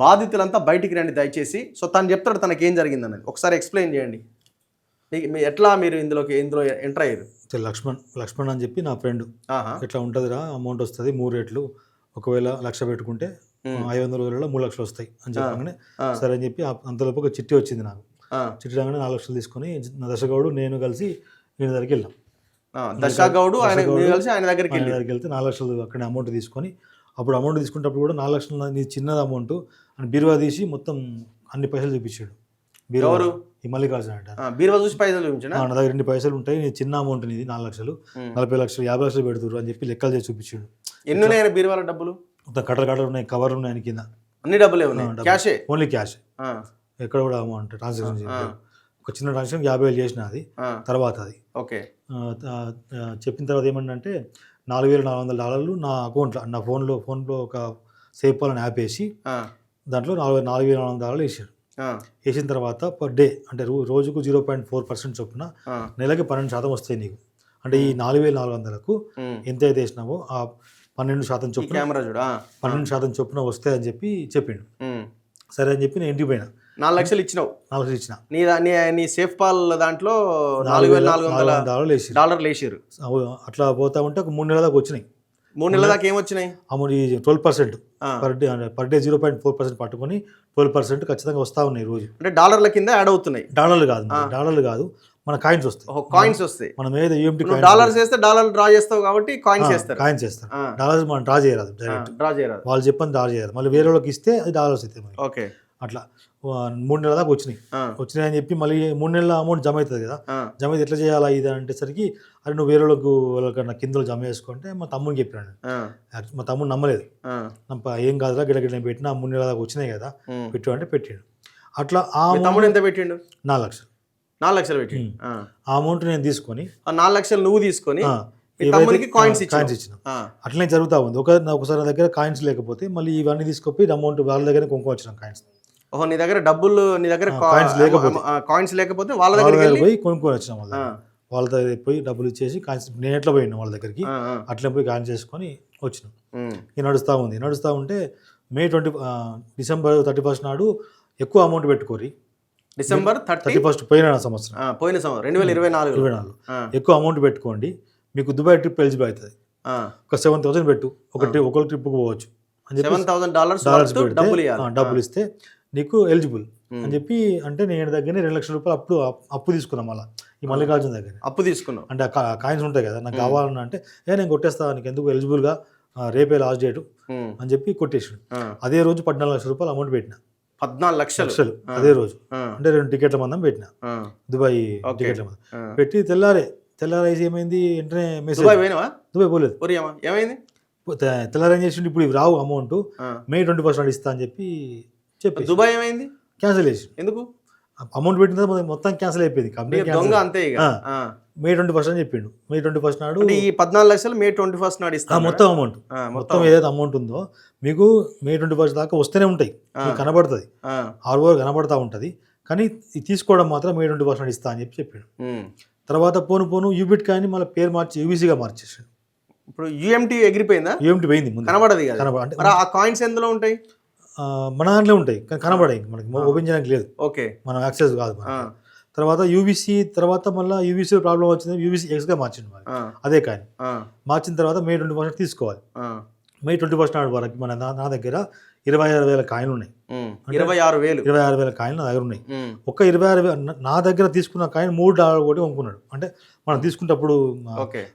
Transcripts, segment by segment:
బాధితులంతా బయటికి రండి దయచేసి. సో తను చెప్తాడు తనకేం జరిగిందన్నది. ఒకసారి ఎక్స్ప్లెయిన్ చేయండి. ఎట్లా మీరు ఇందులో ఎంటర్ అయ్యారు? లక్ష్మణ్ అని చెప్పి నా ఫ్రెండ్, ఇట్లా ఉంటుందిరా, అమౌంట్ వస్తుంది 3 రేట్లు, ఒకవేళ 1,00,000 పెట్టుకుంటే 500 రోజులలో 3 లక్షలు వస్తాయి అని చెప్పగానే సరే అని చెప్పి అంతలోపు ఒక చిట్టి వచ్చింది నాకు. చిట్టి రాగానే 4 లక్షలు తీసుకొని దశగౌడు నేను కలిసి ఈయన దగ్గరికి వెళ్ళాం. దశగౌడు కలిసి ఆయన దగ్గరికి వెళ్తే 4 లక్షలు అక్కడ అమౌంట్ తీసుకొని, అప్పుడు అమౌంట్ తీసుకునేటప్పుడు కూడా 4 లక్షలు నీ చిన్నది అమౌంట్ అని బీరువా తీసి మొత్తం అన్ని పైసలు చూపించాడు. ఎవరు? ఈ మల్లికార్జున అంట. బీరువా చూసి పైసలు చూపించాడు. నా దగ్గర 2 పైసలు ఉంటాయి, నీ చిన్న అమౌంట్ నీది 4 లక్షలు, 40 లక్షలు, 50 లక్షలు పెడుతురు అని చెప్పి లెక్కలు చేసి చూపించాడు. ఎన్ని ఉన్నాయి బీరువాల డబ్బులు? మొత్తం కట్టలు ఉన్నాయి, కవర్లు ఉన్నాయి ఆయన కింద, అన్ని డబ్బులే ఉన్నాయి. క్యాషే, ఓన్లీ క్యాష్. ఎక్కడ కూడా అమౌంట్ ట్రాన్సాక్షన్ ఒక చిన్న ట్రాన్సాక్షన్ 50,000 చేసిన అది తర్వాత అది ఓకే చెప్పిన తర్వాత ఏమంటే $4,400 నా అకౌంట్లో, నా ఫోన్లో ఒక సేఫ్ పాల్ అని యాప్ వేసి దాంట్లో $4,400 వేసాడు. వేసిన తర్వాత పర్ డే అంటే రోజుకు 0.4% చొప్పున నెలకి 12% వస్తాయి నీకు. అంటే ఈ 4,400కు ఎంత అయితే వేసినావో ఆ 12% చొప్పున 12% చొప్పున వస్తాయి అని చెప్పి చెప్పిండు. సరే అని చెప్పి నేను ఇంటికి పోయినా. 4 లక్షలు ఇచ్చినావు? 4 లక్షలు ఇచ్చిన. నీ సేఫ్ పాల్ దాంట్లో $4,400 వేసారు. అట్లా పోతా ఉంటే ఒక 3 నెలల దాకా వచ్చినాయి. 3 నెలల దాకా ఏమొచ్చినాయి? అమౌంట్ 12% పర్ డే 0.4% పట్టుకొని 12% ఖచ్చితంగా వస్తూ ఉన్నాయి రోజు. అంటే డాలర్ల కింద యాడ్ అవుతున్నాయి? డాలర్లు కాదు, మన కాయిన్స్ వస్తాయి. కాయిన్స్ వస్తాయి. మనం ఏదో యూఎంటీ డాలర్స్ వేస్తే డాలర్ డ్రా చేస్తావు కాబట్టి కాయిన్స్ వేస్తారు. డాలర్స్ మనం డ్రా చేయరాదు, డైరెక్ట్ వాళ్ళు చెప్పని డ్రా చేయరాదు. మళ్ళీ వేరే వాళ్ళకి ఇస్తే అది డాలర్స్ అవుతాయి. ఓకే అట్లా 3 నెలల దాకా వచ్చినాయి అని చెప్పి మళ్ళీ 3 నెలల అమౌంట్ జమ అవుతుంది కదా. జమ అయితే ఎట్లా చేయాలా ఇది అంటేసరికి, అరే నువ్వు వేరే వాళ్ళకన్నా కిందలో జమ చేసుకుంటే మా తమ్ముడికి చెప్పినాను. మా తమ్ముడు నమ్మలేదు. ఏం కాదురా గిడగిడ పెట్టినా 3 నెలల దాకా వచ్చినాయి కదా పెట్టు అంటే పెట్టాడు. అట్లా ఆ తమ్ముడు ఎంత పెట్టిండు? 4 లక్షలు. 4 లక్షలు పెట్టిండు. ఆ అమౌంట్ నేను తీసుకొని 4 లక్షలు నువ్వు తీసుకొని కాయిన్స్ ఇచ్చిన. అట్లనే జరుగుతూ ఉంది. ఒకసారి నా దగ్గర కాయిన్స్ లేకపోతే మళ్ళీ ఇవన్నీ తీసుకొని అమౌంట్ వాళ్ళ దగ్గర కొనుక్కొని వచ్చిన కాయిన్స్. ఓహో, నీ దగ్గర డబ్బులు, నీ దగ్గర కాయిన్స్ లేకపోతే వాళ్ళ దగ్గర పోయి కొనుక్కొని వచ్చిన. వాళ్ళ దగ్గర పోయి డబ్బులు ఇచ్చేసి కాయిన్స్ నేను ఎట్లా పోయినా వాళ్ళ దగ్గరికి, అట్లా పోయి కాయిన్స్ చేసుకొని వచ్చినాం. ఇది నడుస్తూ ఉంటే డిసెంబర్ 31 నాడు ఎక్కువ అమౌంట్ పెట్టుకోరి. డిసెంబర్ 31 పోయిన సంవత్సరం 2024 ఎక్కువ అమౌంట్ పెట్టుకోండి, మీకు దుబాయ్ ట్రిప్ ఎలిజిబుల్ అవుతుంది. ఒక 7,000 పెట్టు, ఒకరి ట్రిప్కి పోవచ్చు అని చెప్పి $7,000 డబ్బులు ఇస్తే నీకు ఎలిజిబుల్ అని చెప్పి అంటే నేను దగ్గర 2 లక్షల రూపాయలు అప్పు తీసుకున్నాం. మళ్ళీ ఈ మల్లికార్జున దగ్గర అప్పు తీసుకున్నాం. అంటే కాయిన్స్ ఉంటాయి కదా, నాకు కావాలన్నా అంటే నేను కొట్టేస్తా, నీకు ఎందుకు ఎలిజిబుల్గా, రేపే లాస్ట్ డేట్ అని చెప్పి కొట్టేసాడు. అదే రోజు 14 లక్షల రూపాయలు అమౌంట్ పెట్టిన. 14 లక్షలు అదే రోజు. అంటే 2 టికెట్ల మందం పెట్టిన, దుబాయ్ టికెట్ల మందం పెట్టి తెల్లారేసి ఏమైంది వెంటనే మెసేజ్. దుబాయ్ పోలేదు. ఏమైంది? తెల్లారేం చేసిండు, ఇప్పుడు ఇవి రావు అమౌంట్, మే 21 ఇస్తా అని చెప్పి చెప్పి. దుబాయ్ ఏమైంది? క్యాన్సిల్ చేసి. ఎందుకు? అమౌంట్ పెట్టిన తర్వాత మొత్తం క్యాన్సిల్ అయిపోయింది. అంతే మే 21 అని చెప్పిండు. మే 21 నాడు ఈ 14 లక్షలు మే 21 నాడు ఇస్తాను. మొత్తం అమౌంట్ మొత్తం ఏదైతే అమౌంట్ ఉందో మీకు మే 21 దాకా వస్తూనే ఉంటాయి, కనబడుతుంది, ఆరు కనబడతా ఉంటుంది. కానీ తీసుకోవడం మాత్రం మే 21 నాడు ఇస్తా అని చెప్పిండు. తర్వాత పోను యూబిట్ కాయిన్ మళ్ళీ పేరు మార్చి యూబీసీగా మార్చేసాడు. ఇప్పుడు యూఎంటీ ఎగిరిపోయిందా? యూఎంటీ పోయింది, కనబడదు. ఆ కాయిన్స్ ఎందులో ఉంటాయి? మన దాంట్లో ఉంటాయి కానీ కనబడాయి, మనకి ఓపెన్ చేయడానికి లేదు. ఓకే, మనం యాక్సెస్ కాదు. తర్వాత యూబీసీ తర్వాత మళ్ళీ యూబీసీ ప్రాబ్లం వచ్చింది, యూబీసీ ఎక్స్గా మార్చింది మరి అదే కాయిన్. మార్చిన తర్వాత మే 21 తీసుకోవాలి. మే 21 నాడు వరకు నా దగ్గర 26,000 కాయిన్లు ఉన్నాయి. 26,000 కాయిన్లు నా దగ్గర ఉన్నాయి. ఒక 26,000 నా దగ్గర తీసుకున్న కాయిన్ $3 కూడా కొనుక్కున్నాడు. అంటే మనం తీసుకున్నప్పుడు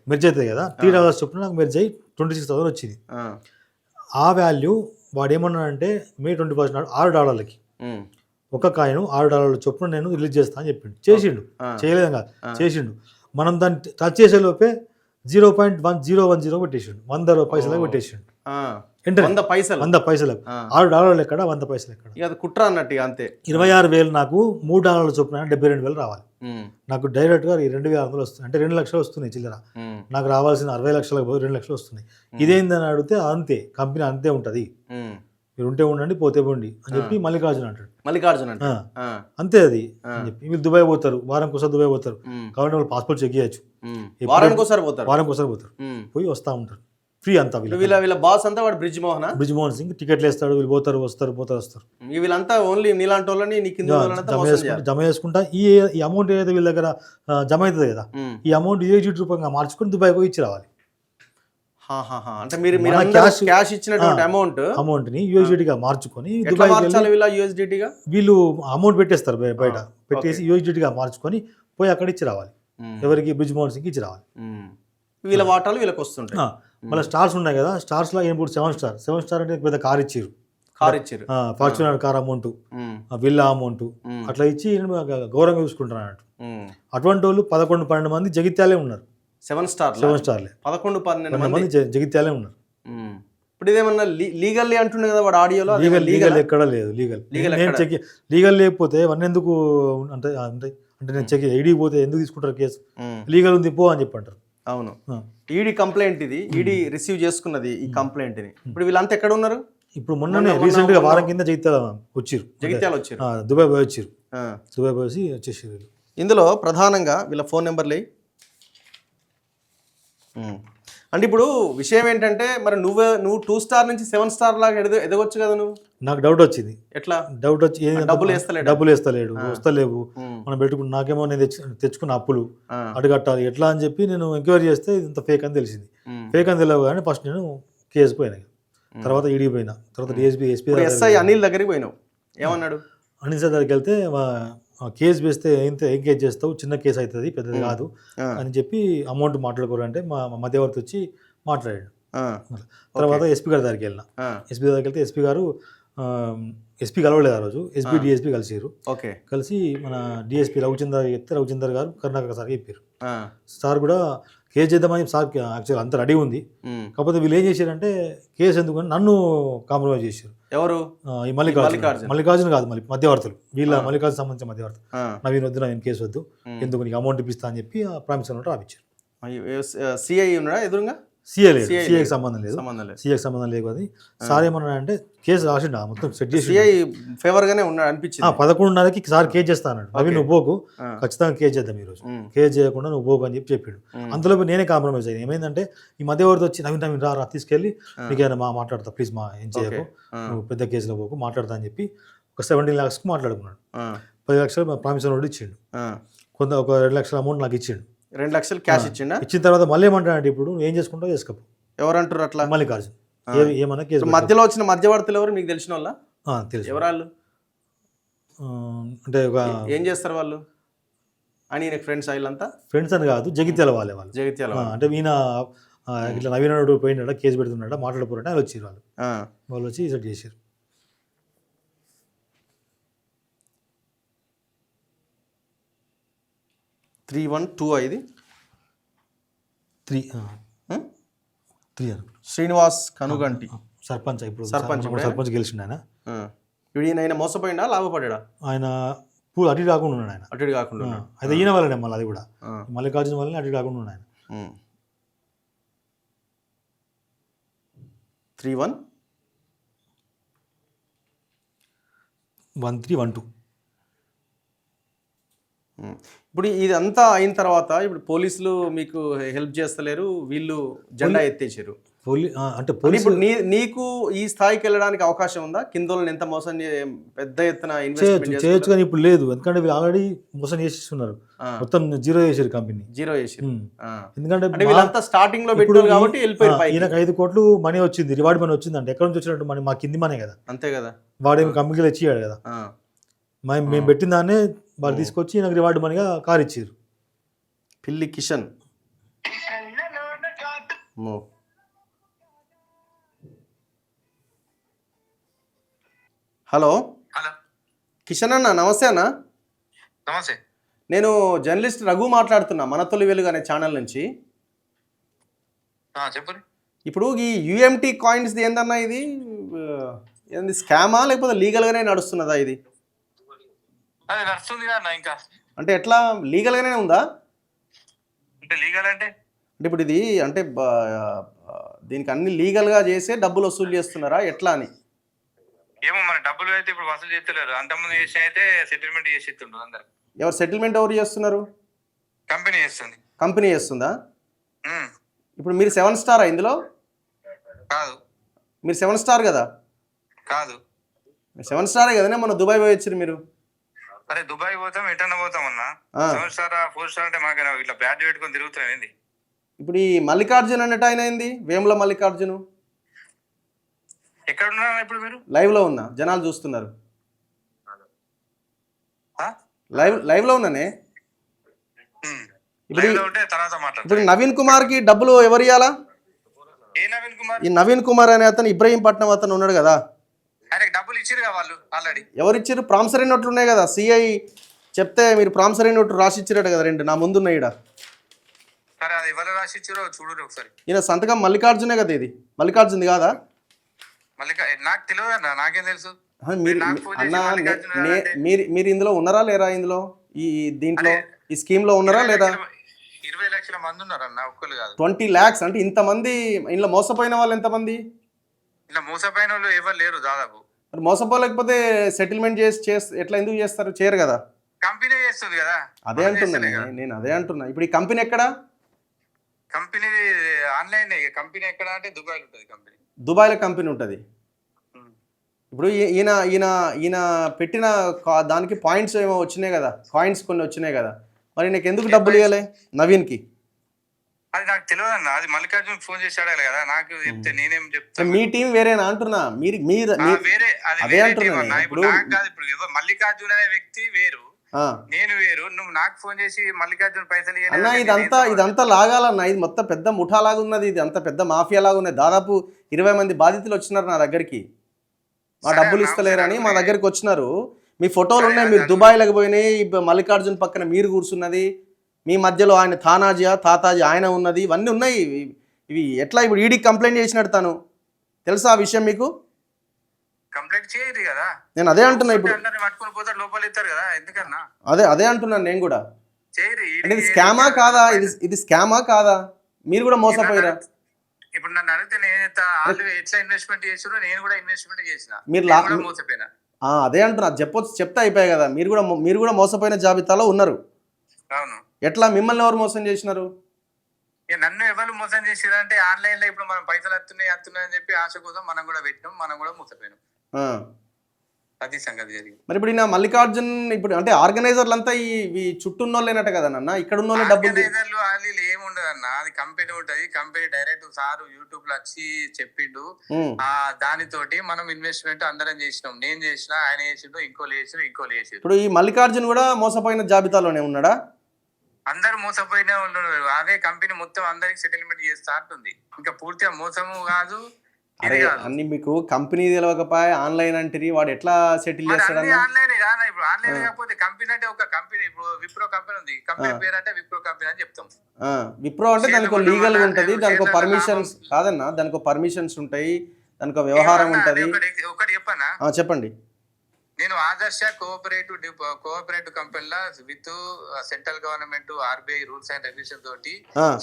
మెర్జ్ అవుతుంది కదా, $3 చొప్పున నాకు మెర్జ్ అయ్యి 26,000 వచ్చింది. ఆ వాల్యూ వాడు ఏమన్నాడంటే మే 21 నాడు $6కి ఒక కాయిన్ $6 చొప్పున నేను రిలీజ్ చేస్తా అని చెప్పిండు. చేయలేదు కాదు, చేసిండు. మనం దాన్ని టచ్ చేసే లోపే 0.1010 పెట్టేసిండు, 100 పైసలకు పెట్టేసిండు. 100 పైసలకు $6 ఎక్కడ, 100 పైసలు ఎక్కడ, కుట్ర అన్నట్టు. అంతే 26,000 నాకు $3 చొప్పున 72,000 రావాలి. నాకు డైరెక్ట్గా 2,600 వస్తుంది, అంటే 2 లక్షలు వస్తున్నాయి చిల్లర. నాకు రావాల్సిన 60 లక్షలకు 2 లక్షలు వస్తున్నాయి. ఇదేందని అడిగితే అంతే, కంపెనీ అంతే ఉంటుంది, మీరు ఉంటే ఉండండి పోతే పోండి అని చెప్పి మల్లికార్జున అంటాడు. అంతే అది అని చెప్పి. మీరు దుబాయ్ పోతారు, వారంకోసారి దుబాయ్ పోతారు కాబట్టి వాళ్ళు పాస్పోర్ట్ చెక్ చేయొచ్చు, వారంకోసారి పోతారు, పోయి వస్తూ ఉంటారు. ఫ్రీ అంతా వీళ్ళు. వీళ్ళ బాస్ అంతా వాడు బ్రిడ్జ్ బ్రిజ్మోహన్ సింగ్ టికెట్లు వేస్తాడు, వీళ్ళు పోతారు వస్తారు. వీళ్ళంతా ఓన్లీ నీలాంటి వాళ్ళని నీ కింద జమ చేసుకుంటా ఈ అమౌంట్ ఏదైతే వీళ్ళ దగ్గర జమ అవుతుంది కదా, ఈ అమౌంట్ USDT రూపంగా మార్చుకొని దుబాయ్ పోయి ఇచ్చి రావాలి. అంటే మీరు క్యాష్ ఇచ్చినటువంటి అమౌంట్ ని USDT గా మార్చుకొని వీళ్ళు అమౌంట్ పెట్టేస్తారు బయట, పెట్టేసి USDT గా మార్చుకొని పోయి అక్కడ ఇచ్చి రావాలి. ఎవరికి? బ్రిజ్మోహన్ సింగ్ ఇచ్చి రావాలి. వీళ్ళ వాటాలు వీళ్ళకి వస్తుంటాయి. మళ్ళీ స్టార్స్ ఉన్నాయి కదా, స్టార్స్ లో ఇప్పుడు 7 స్టార్ అంటే పెద్ద కార్ ఇచ్చారు, Fortuner car amount, villa amount అట్లా ఇచ్చి గౌరవంగా చూసుకుంటారు అన్నట్టు. అటువంటి వాళ్ళు 11-12 మంది జగిత్యాలే ఉన్నారు. 7 స్టార్లే 11-12 మంది జగిత్యాలే ఉన్నారు. ఇప్పుడు ఇదేమన్నా లీగల్లీ అంటుండే కదా వాడు ఆడియోలో? లీగల్ ఎక్కడ లేదు. లీగల్ లేకపోతే వన్ ఎందుకు అంటే నేను చెక్ ఈడీకి పోతే ఎందుకు తీసుకుంటారు కేసు? లీగల్ ఉంది పో అని చెప్పంటారు. అవును, ఈడీ కంప్లైంట్ ఇది, ఈడీ రిసీవ్ చేసుకున్నది ఈ కంప్లైంట్ ని. ఇప్పుడు వీళ్ళంతా ఎక్కడ ఉన్నారు? ఇప్పుడు మొన్ననే రీసెంట్ గా వారం కింద జగిత్యాల వచ్చారు, దుబాయ్ పోయి వచ్చారు. దుబాయ్ పోయి వచ్చేసారు. ఇందులో ప్రధానంగా వీళ్ళ ఫోన్ నెంబర్లే. అంటే ఇప్పుడు విషయం ఏంటంటే మరి నువ్వు 2 స్టార్ నుంచి 7 స్టార్ లాగా ఎదగొచ్చు కదా నువ్వు. నాకు డౌట్ వచ్చింది. ఎట్లా డౌట్ వచ్చి? డబ్బులు వేస్తలేడు, వస్తలేవు, మనం పెట్టుకుని నాకేమో నేను తెచ్చుకున్న అప్పులు అడగట్టాలి ఎట్లా అని చెప్పి నేను ఎంక్వైరీ చేస్తే ఇంత ఫేక్ అని తెలిసింది. ఫేక్ అని తెలియదు కానీ ఫస్ట్ నేను కేసు పోయినా, తర్వాత ఈడీ పోయినా, తర్వాత ఎస్పీ అనిల్ దగ్గరికి పోయినావు. ఏమన్నాడు? అనిల్ సార్ దగ్గరికి వెళ్తే కేసు వేస్తే ఏం కేసు చేస్తావు, చిన్న కేసు అవుతుంది, పెద్దది కాదు అని చెప్పి అమౌంట్ మాట్లాడుకోరంటే మా మధ్యవర్తి వచ్చి మాట్లాడాడు. తర్వాత ఎస్పీ గారి దగ్గరికి వెళ్ళిన. ఎస్పీ దగ్గరికి వెళ్తే ఎస్పీ కలవలేదు ఆ రోజు, డిఎస్పీ కలిసారు. కలిసి మన డిఎస్పీ రవిచందర్ చెప్తే రవిచందర్ గారు కర్ణాకర్ సార్ చెప్పారు. సార్ కూడా కేసు చేద్దామని సార్ యాక్చువల్ అంత రెడీ ఉంది, కాకపోతే వీళ్ళు ఏం చేశారంటే కేసు ఎందుకని నన్ను కాంప్రమైజ్ చేశారు. ఎవరు? ఈ మల్లికార్జున కాదు, మధ్యవర్తులు వీళ్ళ మల్లికార్జున సంబంధించిన మధ్యవర్తులు. నవీన్ వద్దు, నవీన్ కేసు వద్దు, ఎందుకు నీకు అమౌంట్ ఇప్పిస్తా అని చెప్పి ప్రామిస్ అన్నట్టు రాపిచ్చారు. సిఐ ఉన్నాడా ఎదురుగా? సిఐకి సంబంధం లేదు, సిఐకి సంబంధం లేదు. అది సార్ ఏమన్నా అంటే కేసు రాసిండు, మొత్తం సెట్ చేసి ఫేవర్ గానే ఉన్నాడు అనిపించింది. 11:30కి సార్ కేసు చేస్తా అన్నాడు. అవి నువ్వు పోకు, ఖచ్చితంగా కేసు చేద్దాం ఈరోజు, కేసు చేయకుండా నువ్వు పోకు అని చెప్పాడు. అందులో నేనే కాంప్రమైజ్ అయ్యాను. ఏమైందంటే ఈ మధ్యవర్తి వచ్చి నవీన్ రా తీసుకెళ్ళి నీకేమైనా మాట్లాడతా ప్లీజ్, ఏం చేయకు, నువ్వు పెద్ద కేసులో పోకు, మాట్లాడతా అని చెప్పి ఒక 17 lakhs మాట్లాడుకున్నాడు. 10 lakhs ప్రామిస్ నోట్ ఇచ్చిండు, కొంత ఒక 2 lakhs అమౌంట్ నాకు ఇచ్చిండు. 2 lakhs క్యాష్ ఇచ్చిండా? ఇచ్చిన తర్వాత మళ్ళీ ఏమంటాడంటే ఇప్పుడు ఏం చేసుకుంటావు చేసుకో. ఎవరంటారు అట్లా? మల్లికార్జున్. ఏమన్నా కేసు మధ్యలో వచ్చిన మధ్యవర్తులు ఎవరు మీకు తెలిసిన వాళ్ళ? తెలుసు. ఎవరాళ్ళు అంటే ఏం చేస్తారు వాళ్ళు అని? ఫ్రెండ్స్ వీళ్ళంతా ఫ్రెండ్స్ అని కాదు, జగిత్యాల వాళ్ళే. జగిత్యాల అంటే ఈయన ఇట్లా నవీన్ పోయినాడ, కేసు పెడుతున్నాడ, మాట్లాడపోరంటే వాళ్ళు వచ్చారు. వాళ్ళు వచ్చి సెట్ చేశారు. 312 ఇది 3 శ్రీనివాస్ కనుగంటి సర్పంచ్. ఇప్పుడు సర్పంచ్ గెలిచిండు ఆయన. ఈయన మోసపోయిందా లాభపడ్డా? ఆయన అటు కాకుండా ఉన్నాడు. ఆయన అటు కాకుండా అయితే ఈయన వల్లనే మళ్ళీ, అది కూడా మల్లికార్జున వల్లనే అటు కాకుండా ఉన్నాడు ఆయన. 1312. ఇప్పుడు ఇదంతా అయిన తర్వాత ఇప్పుడు పోలీసులు మీకు హెల్ప్ చేస్తలేరు, వీళ్ళు జెండా ఎత్తేసారు. అంటే ఇప్పుడు నీకు ఈ స్థాయికి వెళ్ళడానికి అవకాశం ఉందా? కింద ఎంత మోసం పెద్ద ఎత్తున చేయొచ్చు కానీ ఇప్పుడు లేదు, ఎందుకంటే వీళ్ళు ఆల్రెడీ మోసం చేసిస్తున్నారు, మొత్తం జీరో చేసారు, కంపెనీ జీరో చేసారు. ఎందుకంటే వీళ్ళంతా స్టార్టింగ్ లో పెట్టారు కాబట్టి వెళ్ళిపోయారు. ఈయనకు 5 కోట్లు మనీ వచ్చింది, రివార్డ్ మనీ వచ్చింది. అంటే ఎక్కడ నుంచి వచ్చినట్టు మనీ? మా కింది మనీ కదా. అంతే కదా, వాడేమి కంపెనీలో ఇచ్చాడు కదా, మేము పెట్టిన దాన్నే వాళ్ళు తీసుకొచ్చి నాకు రివార్డు మనీగా కార్ ఇచ్చారు. పిల్లి కిషన్. హలో కిషన్ అన్న, నమస్తే అన్న. నమస్తే. నేను జర్నలిస్ట్ రఘు మాట్లాడుతున్నా, మన తొలి వెలుగు అనే ఛానల్ నుంచి. చెప్పండి. ఇప్పుడు ఈ యూఎంటీ కాయిన్స్ ఏందన్నా, ఇది ఏంది స్కామా లేకపోతే లీగల్గానే నడుస్తున్నదా? ఇది అది నడుస్తుంది కదా ఇంకా. అంటే ఎట్లా లీగల్గానే ఉందా? అంటే లీగల్ అంటే ఇప్పుడు ఇది అంటే దీనికి అన్ని లీగల్గా చేసే డబ్బులు వసూలు చేస్తున్నారా ఎట్లా అని? ఏమో మరి, డబ్బులు అయితే ఇప్పుడు వసూలు చేస్తలేరు. అంతకుముందు చేసి అయితే సెటిల్మెంట్ చేసి ఇస్తుండ్రు అందరు. ఎవరు సెటిల్మెంట్ ఎవరు చేస్తున్నారు? కంపెనీ చేస్తుంది. కంపెనీ చేస్తుందా? ఇప్పుడు మీరు 7 స్టారా ఇందులో? కాదు మీరు 7 స్టార్ కదా, కాదు 7 స్టారే కదనే, మొన్న దుబాయ్ పోయి వచ్చారు మీరు. అరే దుబాయ్ పోతాం ఎటన్నా పోతాం అన్న. 7 స్టార్ 4 స్టార్ అంటే మాకు ఇట్లా బ్యాడ్ పెట్టుకొని తిరుగుతున్నాం ఏంది? ఇప్పుడు ఈ మల్లికార్జున్ అన్నట్టు ఆయన ఏంది, వేముల మల్లికార్జును ఎక్కడ ఉన్నారు ఇప్పుడు మీరు? లైవ్లో ఉన్నా, జనాలు చూస్తున్నారు. ఆ? లైవ్లో ఉన్నానే. లైవ్ లో ఉంటే తర్వాత మాట్లాడతా. ఇప్పుడు నవీన్ కుమార్కి డబ్బులు ఎవరు ఇవ్వాలా? ఏ నవీన్ కుమార్? ఈ నవీన్ కుమార్ అనే అతను ఇబ్రహీంపట్నం అతను ఉన్నాడు కదా, ఆయనకి డబ్బులు ఇచ్చిరుగా వాళ్ళు ఆల్రెడీ. ఎవరు ఇచ్చారు? ప్రామిసరీ నోట్లు ఉన్నాయి కదా, సిఐ చెప్తే మీరు ప్రామిసరీ నోట్లు రాసి ఇచ్చారట కదా, 2 నా ముందున్నాయి ఈడ. సరే అది ఎవరు రాసి ఇచ్చిరో చూడు ఒకసారి. ఈయన సంతకం మల్లికార్జునే కదా, ఇది మల్లికార్జున్ది కాదా? మళ్ళీ నాకు తెలియదు అన్న, నాకేం తెలుసు? మీరు నాకు ఫోన్ చేసి అన్నా మల్లికార్జున మీరు ఇందులో ఉన్నారా లేరా? ఇందులో ఈ దీంట్లో ఈ స్కీమ్లో ఉన్నారా లేదా? 20 లక్షల మంది ఉన్నారు అన్న, ఒక్కరు కాదు. 20 lakhs అంటే ఇంతమంది. ఇందులో మోసపోయిన వాళ్ళు ఎంతమంది? ఇలా మోసపోయిన వాళ్ళు ఎవరు లేరు దాదాపు. మరి మోసపోలేకపోతే సెటిల్మెంట్ చేసి ఎట్లా ఎందుకు చేస్తారు? చేయరు కదా. కంపెనీ చేస్తుంది కదా. అదే అంటున్నా నేను అదే అంటున్నా. ఇప్పుడు ఈ కంపెనీ ఎక్కడ? Company online. కంపెనీ ఎక్కడ అంటే దుబాయ్ ఉంటుంది కంపెనీ. దుబాయ్లో కంపెనీ ఉంటుంది. ఇప్పుడు ఈయన ఈయన ఈయన పెట్టిన దానికి పాయింట్స్ ఏమో వచ్చినాయి కదా, కాయిన్స్ కొన్ని వచ్చినాయి కదా, మరి నీకు ఎందుకు డబ్బులు ఇవ్వాలి నవీన్కి? అది నాకు తెలియదు అన్న, అది మల్లికార్జున్ ఫోన్ చేసి అడగాలి కదా, నాకు చెప్తే నేనేం చెప్తాను? మీ టీం వేరేనా అంటున్నా. మీరు వేరే అదే అంటున్నా. ఇప్పుడు నాకు కాదు. ఇప్పుడు మల్లికార్జున్ అనే వ్యక్తి వేరు, నేను వేరు. నువ్వు నాకు ఫోన్ చేసి మల్లికార్జున్ పైసలు అన్న ఇదంతా లాగాలన్నా, ఇది మొత్తం పెద్ద ముఠా లాగా ఉన్నది, ఇది అంత పెద్ద మాఫియా లాగా ఉన్నది. దాదాపు 20 మంది బాధితులు వచ్చినారు నా దగ్గరికి, మా డబ్బులు ఇస్తలేరని మా దగ్గరికి వచ్చినారు. మీ ఫోటోలు ఉన్నాయి, మీరు దుబాయ్లకు పోయినాయి, మల్లికార్జున్ పక్కన మీరు కూర్చున్నది, మీ మధ్యలో ఆయన తాతాజీ ఆయన ఉన్నది, ఇవన్నీ ఉన్నాయి. ఇవి ఎట్లా ఇప్పుడు ఈడీకి కంప్లైంట్ చేసినట్టు తను తెలుసా ఆ విషయం మీకు? కంప్లైంట్ చేయరు కదా. నేను అదే అంటున్నా. ఇప్పుడు పట్టుకుని పోతారు, లోపల ఇస్తారు కదా, ఎందుకన్నా? అదే అంటున్నాను నేను కూడా. చేయరు. అంటే ఇది స్కామా కాదా? ఇది స్కామా కాదా? మీరు కూడా మోసపోయారా? ఇప్పుడు నన్ను అడిగితే నేను ఎట్లా ఇన్వెస్ట్మెంట్ చేసారో నేను కూడా ఇన్వెస్ట్మెంట్ చేసిన, మీరు మోసపోయినా. అదే అంటున్నా, చెప్తే అయిపోయాయి కదా. మీరు కూడా మోసపోయిన జాబితాలో ఉన్నారు. అవును. ఎట్లా మిమ్మల్ని ఎవరు మోసం చేసినారు? నన్ను ఎవరు మోసం చేసిరంటే ఆన్లైన్ లో ఇప్పుడు మనం పైసలు వస్తున్నాయి అని చెప్పి ఆశ కోసం మనం కూడా పెట్టినాం, మనం కూడా మోసపోయినాం. అది సంగతి జరిగింది. మరి ఇప్పుడు మల్లికార్జున్ ఇప్పుడు అంటే ఆర్గనైజర్లు అంతా ఈ చుట్టూ ఉన్నోళ్ళేనట కదా అన్న, ఇక్కడ ఉన్న డబ్బులు వాళ్ళు ఏముండదు అన్న, అది కంపెనీ ఉంటది. కంపెనీ డైరెక్ట్ సారు యూట్యూబ్ లో వచ్చి చెప్పిండు, దానితోటి మనం ఇన్వెస్ట్మెంట్ అందరం చేసినాం. నేను చేసిన, ఆయన చేసిండు, ఇంకోలు చేసిండు. ఇప్పుడు ఈ మల్లికార్జున్ కూడా మోసపోయిన జాబితాలోనే ఉన్నాడా? అందరు మోసపోయినా ఉన్నారు. అదే కంపెనీ మొత్తం అందరికి సెటిల్మెంట్ చేస్తా అంటుంది. ఇంకా పూర్తిగా మోసము కాదు. అరే అన్ని మీకు కంపెనీ తెలియకపోయి ఆన్లైన్ అంటే వాడు ఎట్లా సెటిల్ చేస్తాడు? ఆన్లైన్ కాదా? ఇప్పుడు ఆన్లైన్ కాకపోతే కంపెనీ అంటే ఒక కంపెనీ. ఇప్పుడు విప్రో కంపెనీ ఉంది, కంపెనీ పేరు అంటే విప్రో కంపెనీ అని చెప్తాం. విప్రో అంటే దానికి లీగల్ ఉంటుంది, దానికి పర్మిషన్స్ కాదన్నా, దానికి పర్మిషన్స్ ఉంటాయి, దానికి వ్యవహారం ఉంటది. ఒకటి చెప్పనా? చెప్పండి. నేను ఆదర్శ కోఆపరేటివ్ కంపెనీలో with central government RBI rules and regulation తోటి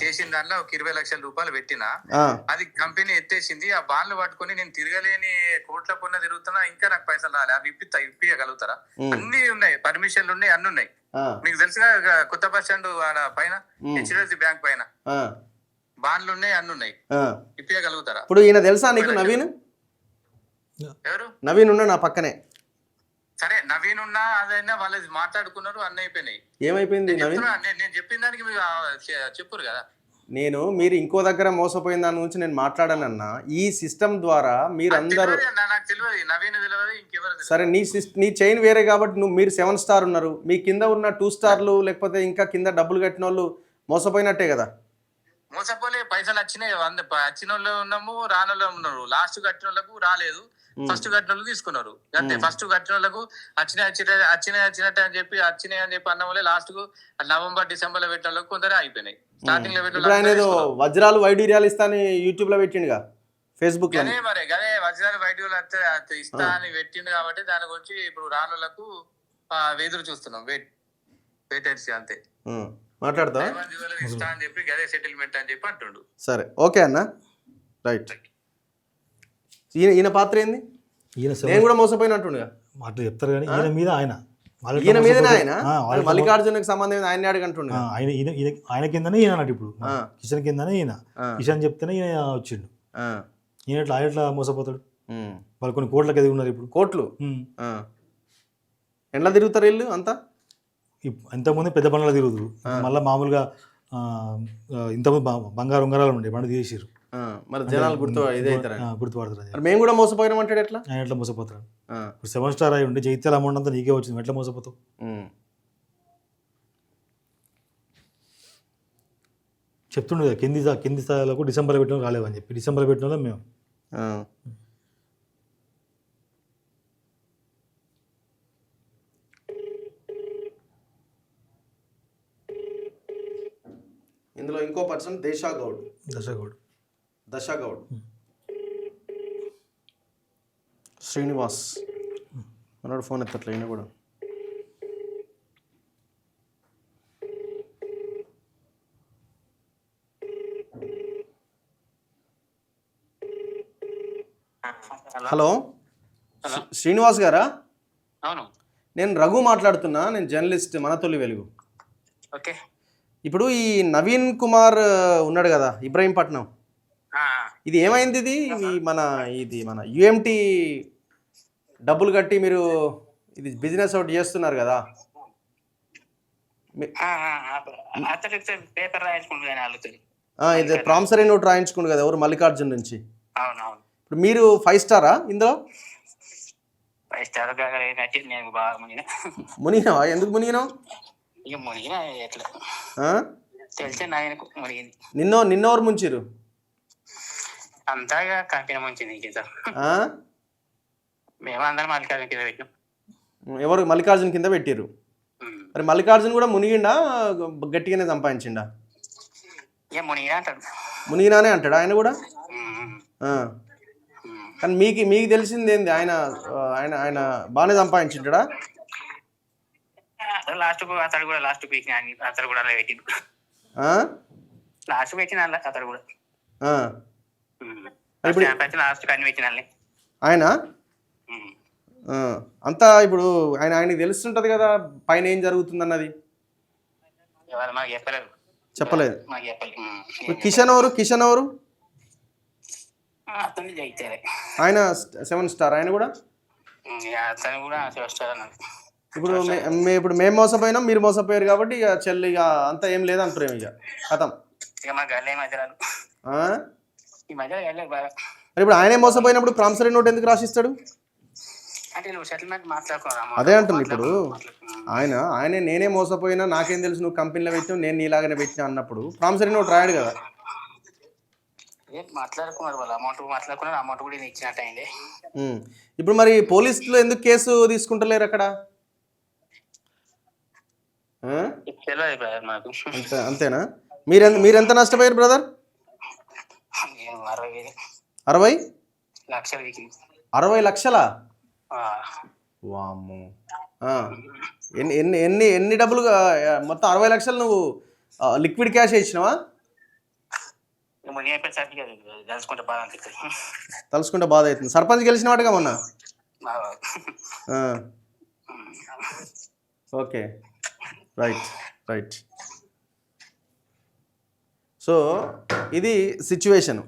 చేసిన దాంట్లో ఒక 20 లక్షల రూపాయలు పెట్టినా, అది కంపెనీ ఎత్తేసింది. ఆ బాండ్లు పట్టుకుని నేను తిరగలేని కోట్ల కొన్న తిరుగుతున్నా, ఇంకా నాకు పైసలు రాలే. అవి ఇప్పియగలుగుతారా? అన్ని ఉన్నాయి, పర్మిషన్లు ఉన్నాయి, అన్ని ఉన్నాయి. మీకు తెలుసుగా కొత్త బస్ స్టాండ్ పైన హెచ్డిఎఫ్సి బ్యాంక్ పైన బాండ్లు ఉన్నాయి, అన్ని ఉన్నాయి. ఇప్పియగలుగుతారా? ఇప్పుడు ఈయన తెలుసా నీకు? నవీన్ ఎవరు? నవీన్ ఉన్నా నా పక్కనే. సరే నవీన్ ఉన్నా అదైనా వాళ్ళు మాట్లాడుకున్నారు, అన్నీ అయిపోయినాయి. ఏమైపోయింది నవీన్? నేను చెప్పిన దానికి మీరు చెప్పురు కదా. మీరు ఇంకో దగ్గర మోసపోయిన దాని గురించి నేను మాట్లాడానన్నా. ఈ సిస్టమ్ ద్వారా మీరు అందరూ, నాకు తెలియదు, నవీన్ తెలియదు, ఇంకెవరు. సరే నీ చైన్ వేరే కాబట్టి మీరు 7 స్టార్ ఉన్నారు, మీ కింద ఉన్న 2 స్టార్లు లేకపోతే ఇంకా కింద డబ్బులు కట్టిన వాళ్ళు మోసపోయినట్టే కదా. మోసపోలే, పైసలు వచ్చినాయి. వచ్చిన వాళ్ళు ఉన్నాము, రానోళ్ళు ఉన్నారు. లాస్ట్ కట్టిన వాళ్ళకు రాలేదు, ఫస్ట్ కట్టిన వాళ్ళు తీసుకున్నారు అంతే. ఫస్ట్ కట్టిన వాళ్ళకు వచ్చినట్టు అని చెప్పి అన్న వాళ్ళే లాస్ట్ కు నవంబర్ డిసెంబర్ లో పెట్టిన వాళ్ళకు కొందరే అయిపోయినాయి. స్టార్టింగ్ లో పెట్టిన వజ్రాలు వైడూర్యాలు ఇస్తా అని యూట్యూబ్ లో పెట్టిండుగా, ఫేస్బుక్ లో. గదే వజ్రాలు వైడూర్యాలు ఇస్తా అని పెట్టిండు కాబట్టి దాని గురించి ఇప్పుడు రానోళ్లకు ఎదురు చూస్తున్నాం. వెయిట్ అంతే. మాట్లాడతాం ఇస్తా అని చెప్పి గదే సెటిల్మెంట్ అని చెప్పి అంటుండు. సరే ఓకే అన్న, రైట్. ఈయన పాత్ర ఏంది? నేను కూడా మోసపోయినట్టుండగా మాట చెప్తారు కానీ ఈయన మీద ఈయన మీదనే ఆయన మల్లికార్జునకి సంబంధం ఆయన అడగంటుండే. ఆయన కిందనే ఈయన అన్నట్టు. ఇప్పుడు కిషన్ కిందనే ఈయన, కిషన్ చెప్తేనే ఈయన వచ్చిండు. ఆయన ఎట్లా మోసపోతాడు? వాళ్ళు కొన్ని కోట్లకి ఎదిగి ఉన్నారు ఇప్పుడు. కోట్లు ఎట్లా తిరుగుతారు వీళ్ళు అంతా? ఇంతకుముందు పెద్ద బండ్లలో తిరుగుతారు, మళ్ళీ మామూలుగా ఇంతకుముందు బంగారు ఉంగరాలు ఉండే బండి తీసిరు. మరి జనాలు గుర్తుపడతారు. మేము కూడా మోసపోయినాం అంటాడు ఎట్లా? ఆయన ఎట్లా మోసపోతాడు? ఇప్పుడు 7 స్టార్ అయి ఉండి జైత్యాల అమౌంట్ అంతా నీకే వచ్చింది, ఎట్లా మోసపోతావు? చెప్తుండే కింది స్థాయిలకు డిసెంబర్లో పెట్టిన రాలేవని చెప్పి, డిసెంబర్లో పెట్టిన వాళ్ళం మేము. ఇందులో ఇంకో పర్సన్ దశగౌడ్. శ్రీనివాస్ మనోడు ఫోన్ ఎత్తట్లే అయినా కూడా. హలో శ్రీనివాస్ గారా? అవును, నేను రఘు మాట్లాడుతున్నా. నేను జర్నలిస్ట్, మన తొలి వెలుగు. ఓకే. ఇప్పుడు ఈ నవీన్ కుమార్ ఉన్నాడు కదా, ఇబ్రహీంపట్నం, ఇది ఏమైంది? ఇది మన యుఎంటి డబ్బులు కట్టి మీరు ఇది బిజినెస్ ఒకటి చేస్తున్నారు కదా, ఇది ప్రామిసరీ నోట్ రాయించుకుంటు కదా ఎవరు, మల్లికార్జున్ నుంచి. ఇప్పుడు మీరు 5 స్టారా ఇందులో? 5 స్టార్ మునిగినావా? ఎందుకు మునిగినావు? నిన్నెవరు ముంచిరు? అంతాగా కంపెనీ ముంచింది. మేమందరం మల్లికార్జున కింద పెట్టినాం. ఎవరు మల్లికార్జున కింద పెట్టిరు? మరి మల్లికార్జున్ కూడా మునిగిండా, గట్టిగానే సంపాదించిండా? మునిగినానే అంటాడు ఆయన కూడా. కానీ మీకు తెలిసింది ఏంది? ఆయన ఆయన ఆయన బాగానే సంపాదించింటాడా? లాస్ట్ అతడు కూడా లాస్ట్ అతడు కూడా పెట్టిండు. లాస్ట్ పెట్టిన అతడు కూడా లాస్ట్ కన్ని పెట్టిన ఆయన అంతా. ఇప్పుడు ఆయనకి తెలుస్తుంటది కదా పైన ఏం జరుగుతుంది అన్నది. చెప్పలేదు. కిషన్ ఎవరు? ఆయన 7 స్టార్. ఆయన కూడా ఇప్పుడు మేము మోసపోయినాం, మీరు మోసపోయారు కాబట్టి ఇక చెల్లి ఇక అంతా ఏం లేదంటారు. ఇక కథం. ఇప్పుడు ఆయనే మోసపోయినప్పుడు ప్రామిసరీ నోట్ ఎందుకు రాసిస్తాడు? అదే అంటుంది. ఇప్పుడు ఆయనే నేనే మోసపోయినా, నాకేం తెలుసు, నువ్వు కంపెనీలో పెట్టావు, నేను నీలాగానే పెట్టినా అన్నప్పుడు ప్రామిసరీ నోట్ రాయడు కదా. ఇప్పుడు మరి పోలీసులు ఎందుకు కేసు తీసుకుంటలేరు అక్కడ? అంతేనా? మీరెంత నష్టపోయారు బ్రదర్? 60 లక్షలా? వామ్మో. ఎన్ని డబ్బులు మొత్తం? 60 లక్షలు నువ్వు లిక్విడ్ క్యాష్ ఇచ్చినావా? తలుసుకుంటే బాధ అవుతుంది. సర్పంచ్ గెలిచిన వాడుగా మొన్న. Okay, right. సో ఇది సిచ్యువేషన్.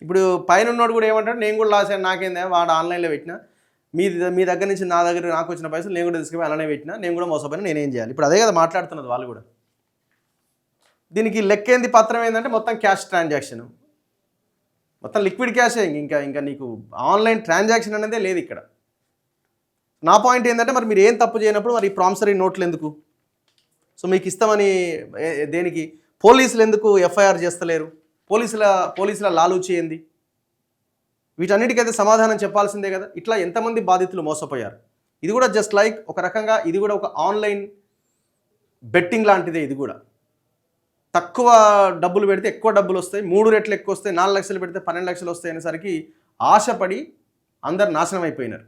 ఇప్పుడు పైన ఉన్నవాడు కూడా ఏమంటాడు, నేను కూడా లాస్ అయ్యాను, నాకేందా, వాడు ఆన్లైన్లో పెట్టినా, మీ దగ్గర నుంచి నా దగ్గర నాకు వచ్చిన పైసలు నేను కూడా తీసుకుపోయి అలానే పెట్టినా, నేను కూడా మోసపోయినా, నేనేం చేయాలి? ఇప్పుడు అదే కదా మాట్లాడుతున్నది వాళ్ళు కూడా. దీనికి లెక్కేంది, పత్రం ఏంటంటే మొత్తం క్యాష్ ట్రాన్సాక్షన్, మొత్తం లిక్విడ్ క్యాషే. ఇంకా నీకు ఆన్లైన్ ట్రాన్సాక్షన్ అనేదే లేదు ఇక్కడ. నా పాయింట్ ఏంటంటే, మరి మీరు ఏం తప్పు చేయనప్పుడు మరి ప్రామిసరీ నోట్లు ఎందుకు? సో మీకు ఇస్తామని దేనికి? పోలీసులు ఎందుకు ఎఫ్ఐఆర్ చేస్తలేరు? పోలీసుల లాలూచి ఏంది? వీటన్నిటికైతే సమాధానం చెప్పాల్సిందే కదా. ఇట్లా ఎంతమంది బాధితులు మోసపోయారు? ఇది కూడా జస్ట్ లైక్ ఒక రకంగా ఇది కూడా ఒక ఆన్లైన్ బెట్టింగ్ లాంటిదే. ఇది కూడా తక్కువ డబ్బులు పెడితే ఎక్కువ డబ్బులు వస్తాయి, 3 రెట్లు ఎక్కువ వస్తాయి, 4 లక్షలు పెడితే 12 లక్షలు వస్తాయి అనేసరికి ఆశపడి అందరు నాశనం అయిపోయినారు.